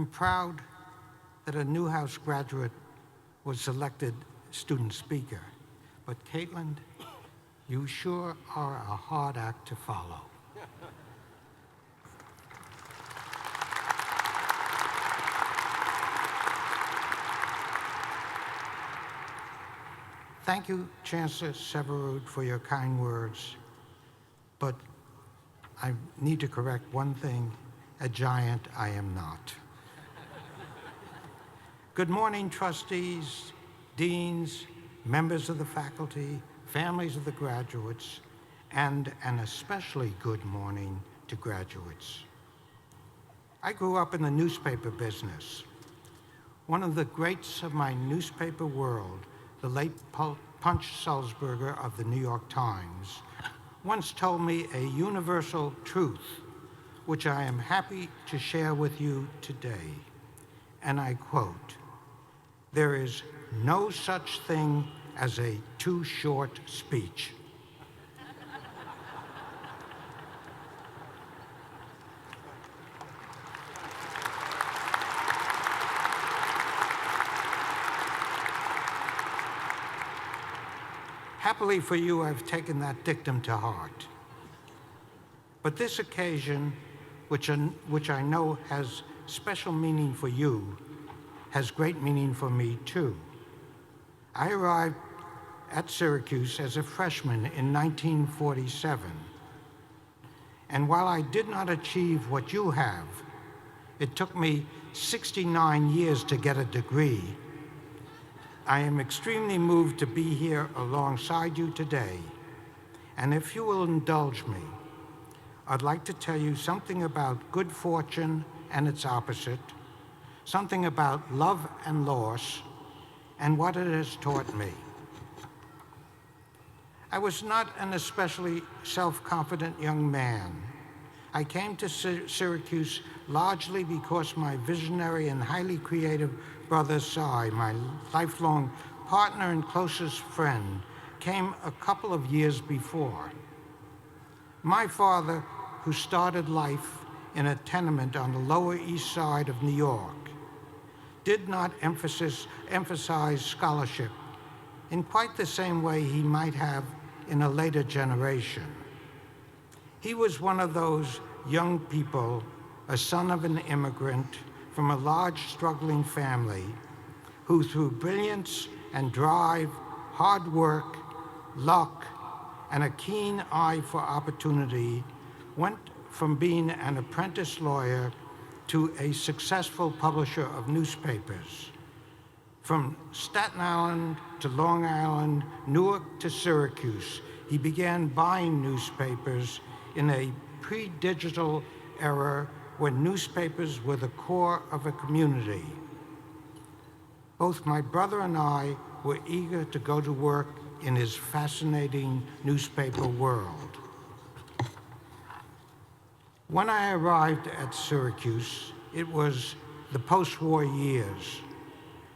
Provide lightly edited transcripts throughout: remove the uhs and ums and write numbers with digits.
I'm proud that a Newhouse graduate was selected student speaker, but Caitlin, you sure are a hard act to follow. Thank you, Chancellor Severud, for your kind words, but I need to correct one thing. A giant I am not. Good morning, trustees, deans, members of the faculty, families of the graduates, and an especially good morning to graduates. I grew up in the newspaper business. One of the greats of my newspaper world, the late Punch Sulzberger of the New York Times, once told me a universal truth, which I am happy to share with you today. And I quote, "There is no such thing as a too short speech." Happily for you, I've taken that dictum to heart. But this occasion, which I know has special meaning for you, has great meaning for me too. I arrived at Syracuse as a freshman in 1947. And while I did not achieve what you have, it took me 69 years to get a degree. I am extremely moved to be here alongside you today. And if you will indulge me, I'd like to tell you something about good fortune and its opposite, something about love and loss, and what it has taught me. I was not an especially self-confident young man. I came to Syracuse largely because my visionary and highly creative brother Cy, my lifelong partner and closest friend, came a couple of years before. My father, who started life in a tenement on the Lower East Side of New York, did not emphasize scholarship in quite the same way he might have in a later generation. He was one of those young people, a son of an immigrant from a large struggling family, who through brilliance and drive, hard work, luck, and a keen eye for opportunity, went from being an apprentice lawyer to a successful publisher of newspapers. From Staten Island to Long Island, Newark to Syracuse, he began buying newspapers in a pre-digital era when newspapers were the core of a community. Both my brother and I were eager to go to work in his fascinating newspaper world. When I arrived at Syracuse, it was the post-war years.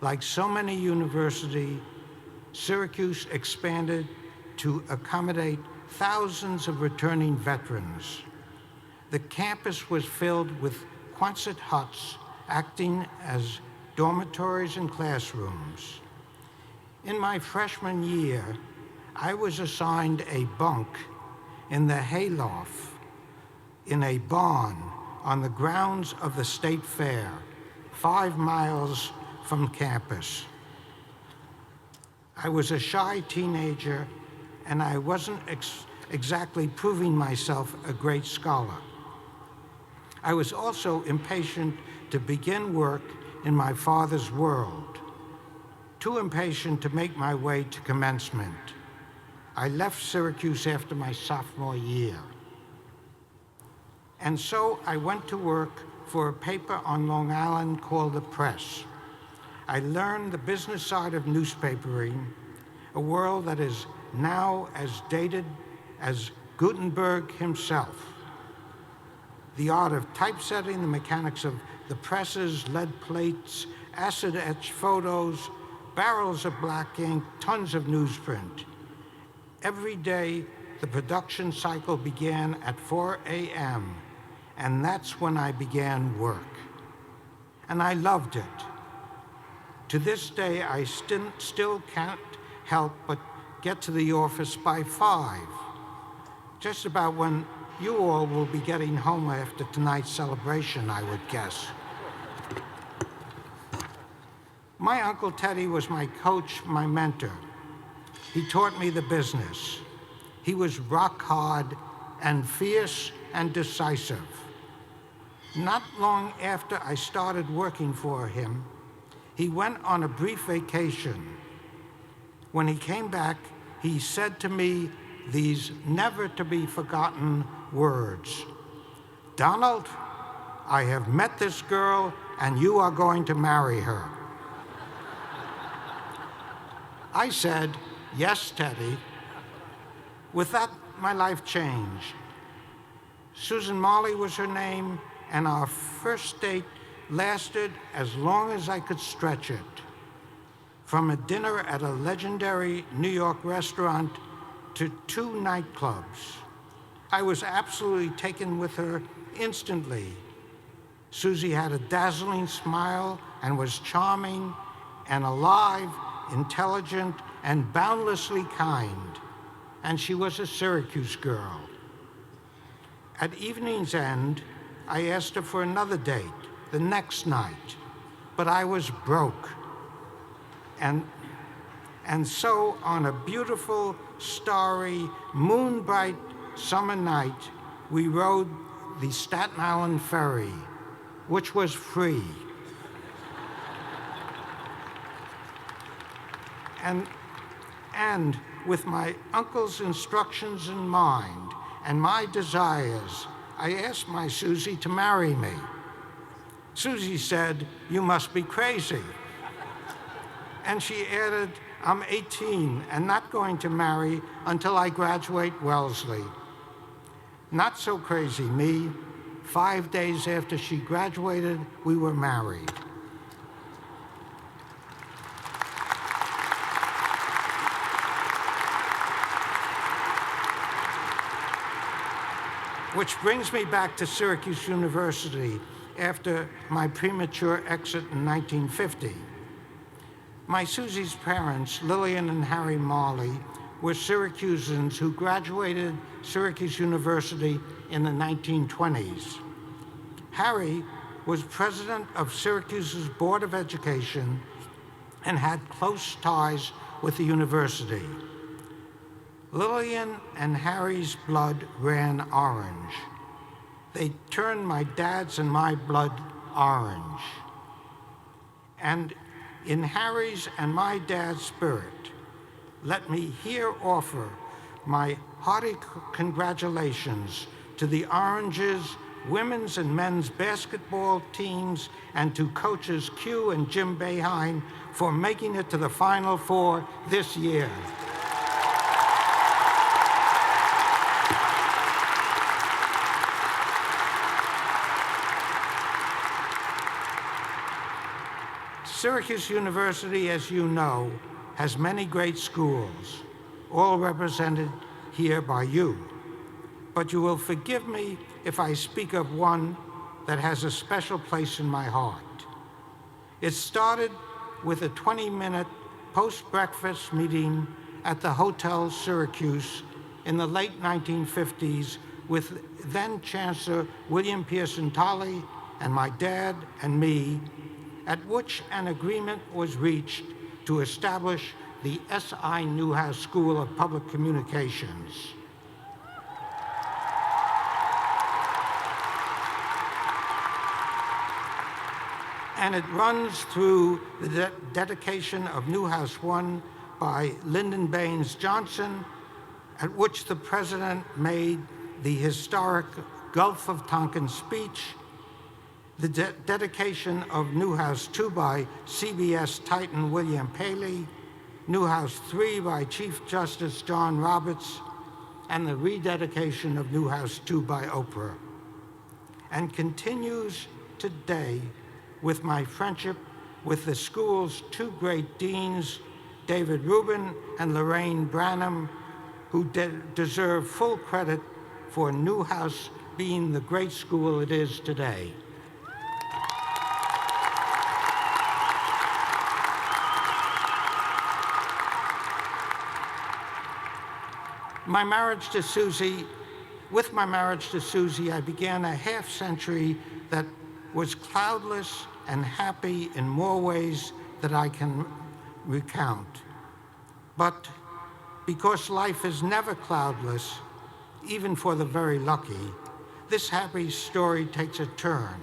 Like so many universities, Syracuse expanded to accommodate thousands of returning veterans. The campus was filled with Quonset huts acting as dormitories and classrooms. In my freshman year, I was assigned a bunk in the hayloft in a barn on the grounds of the State Fair, 5 miles from campus. I was a shy teenager, and I wasn't exactly proving myself a great scholar. I was also impatient to begin work in my father's world, too impatient to make my way to commencement. I left Syracuse after my sophomore year. And so I went to work for a paper on Long Island called The Press. I learned the business side of newspapering, a world that is now as dated as Gutenberg himself. The art of typesetting, the mechanics of the presses, lead plates, acid-etched photos, barrels of black ink, tons of newsprint. Every day, the production cycle began at 4 a.m., and that's when I began work. and I loved it. To this day, I still can't help but get to the office by 5, just about when you all will be getting home after tonight's celebration, I would guess. My Uncle Teddy was my coach, my mentor. He taught me the business. He was rock hard and fierce and decisive. Not long after I started working for him, he went on a brief vacation. When he came back, he said to me these never-to-be-forgotten words: "Donald, I have met this girl, and you are going to marry her." I said, "Yes, Teddy." With that, my life changed. Susan Marley was her name, and our first date lasted as long as I could stretch it. From a dinner at a legendary New York restaurant to 2 nightclubs. I was absolutely taken with her instantly. Susie had a dazzling smile and was charming and alive, intelligent, and boundlessly kind. And she was a Syracuse girl. At evening's end, I asked her for another date the next night, but I was broke. And so on a beautiful, starry, moon-bright summer night, we rode the Staten Island ferry, which was free. And with my uncle's instructions in mind and my desires, I asked my Susie to marry me. Susie said, "You must be crazy." And she added, "I'm 18 and not going to marry until I graduate Wellesley." Not so crazy me. 5 days after she graduated, we were married. Which brings me back to Syracuse University after my premature exit in 1950. My Susie's parents, Lillian and Harry Marley, were Syracusans who graduated Syracuse University in the 1920s. Harry was president of Syracuse's Board of Education and had close ties with the university. Lillian and Harry's blood ran orange. They turned my dad's and my blood orange. And in Harry's and my dad's spirit, let me here offer my hearty congratulations to the Oranges, women's and men's basketball teams, and to coaches Q and Jim Boeheim for making it to the Final Four this year. Syracuse University, as you know, has many great schools, all represented here by you. But you will forgive me if I speak of one that has a special place in my heart. It started with a 20-minute post-breakfast meeting at the Hotel Syracuse in the late 1950s with then-Chancellor William Pearson Tolley and my dad and me, at which an agreement was reached to establish the S.I. Newhouse School of Public Communications. And it runs through the dedication of Newhouse I by Lyndon Baines Johnson, at which the president made the historic Gulf of Tonkin speech, the dedication of Newhouse II by CBS Titan William Paley, Newhouse III by Chief Justice John Roberts, and the rededication of Newhouse II by Oprah, and continues today with my friendship with the school's 2 great deans, David Rubin and Lorraine Branham, who deserve full credit for Newhouse being the great school it is today. My marriage to Susie, with my marriage to Susie, I began a half century that was cloudless and happy in more ways that I can recount. But because life is never cloudless, even for the very lucky, this happy story takes a turn.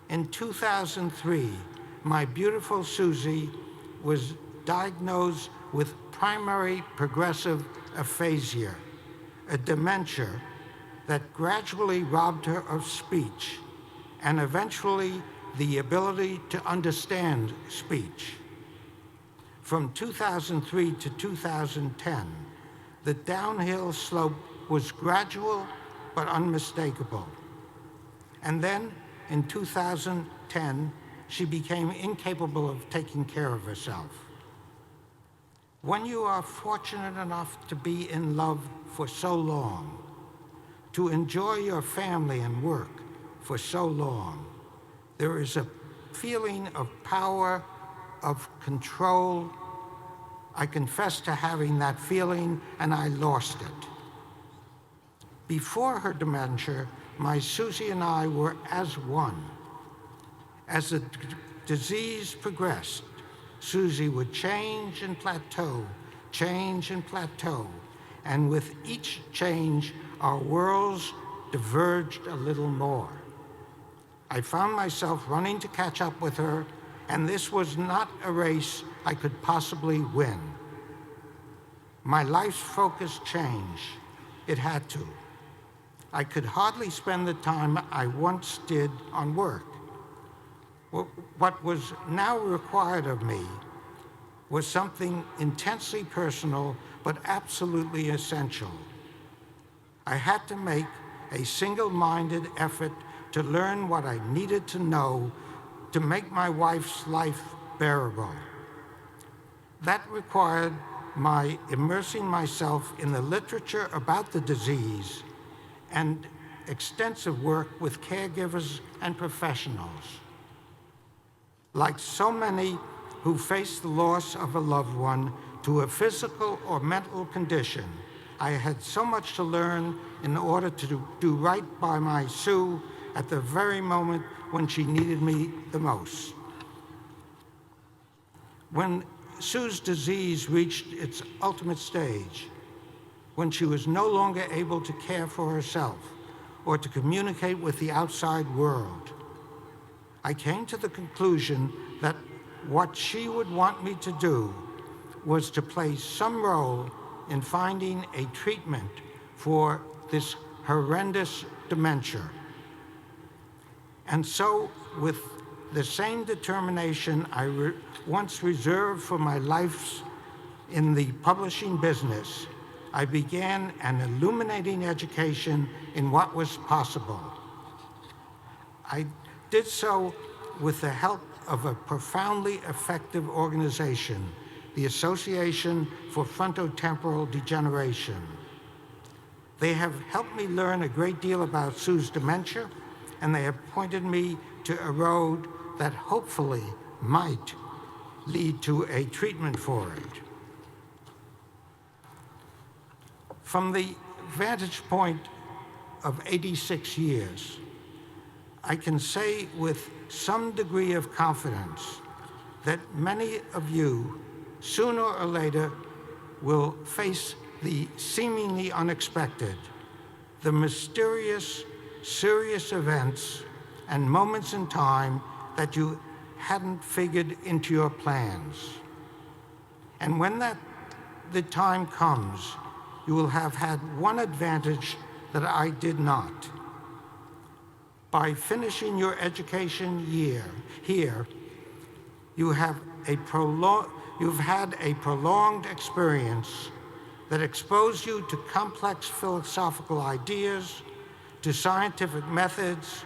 In 2003, my beautiful Susie was diagnosed with primary progressive aphasia, a dementia that gradually robbed her of speech and eventually the ability to understand speech. From 2003 to 2010, the downhill slope was gradual but unmistakable. And then in 2010, she became incapable of taking care of herself. When you are fortunate enough to be in love for so long, to enjoy your family and work for so long, there is a feeling of power, of control. I confess to having that feeling, and I lost it. Before her dementia, my Susie and I were as one. As the disease progressed, Susie would change and plateau, and with each change, our worlds diverged a little more. I found myself running to catch up with her, and this was not a race I could possibly win. My life's focus changed. It had to. I could hardly spend the time I once did on work. What was now required of me was something intensely personal, but absolutely essential. I had to make a single-minded effort to learn what I needed to know to make my wife's life bearable. That required my immersing myself in the literature about the disease and extensive work with caregivers and professionals. Like so many who face the loss of a loved one to a physical or mental condition, I had so much to learn in order to do right by my Sue at the very moment when she needed me the most. When Sue's disease reached its ultimate stage, when she was no longer able to care for herself or to communicate with the outside world, I came to the conclusion that what she would want me to do was to play some role in finding a treatment for this horrendous dementia. And so, with the same determination I once reserved for my life in the publishing business, I began an illuminating education in what was possible. I did so with the help of a profoundly effective organization, the Association for Frontotemporal Degeneration. They have helped me learn a great deal about Sue's dementia, and they have pointed me to a road that hopefully might lead to a treatment for it. From the vantage point of 86 years, I can say with some degree of confidence that many of you, sooner or later, will face the seemingly unexpected, the mysterious, serious events and moments in time that you hadn't figured into your plans. And when the time comes, you will have had one advantage that I did not. By finishing your education year here, you've had a prolonged experience that exposed you to complex philosophical ideas, to scientific methods,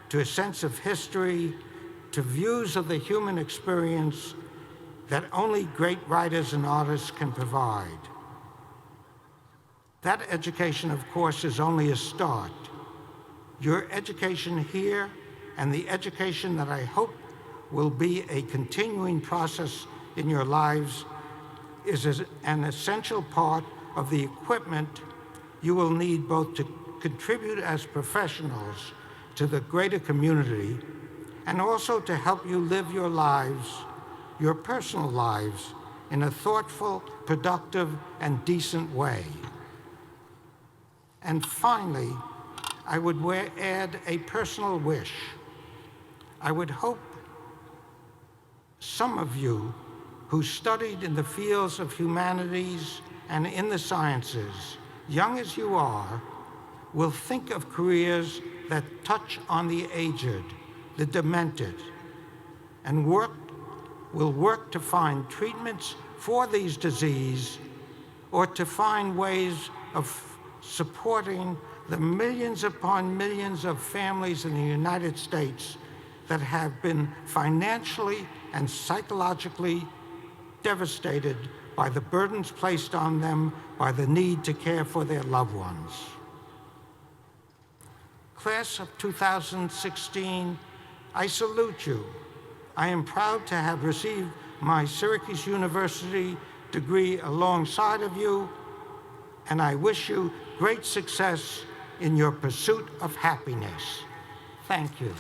to a sense of history, to views of the human experience that only great writers and artists can provide. That education, of course, is only a start. Your education here and the education that I hope will be a continuing process in your lives is an essential part of the equipment you will need both to contribute as professionals to the greater community and also to help you live your lives, your personal lives, in a thoughtful, productive, and decent way. And finally, I would add a personal wish. I would hope some of you who studied in the fields of humanities and in the sciences, young as you are, will think of careers that touch on the aged, the demented, and will work to find treatments for these diseases or to find ways of supporting the millions upon millions of families in the United States that have been financially and psychologically devastated by the burdens placed on them by the need to care for their loved ones. Class of 2016, I salute you. I am proud to have received my Syracuse University degree alongside of you, and I wish you great success in your pursuit of happiness. Thank you.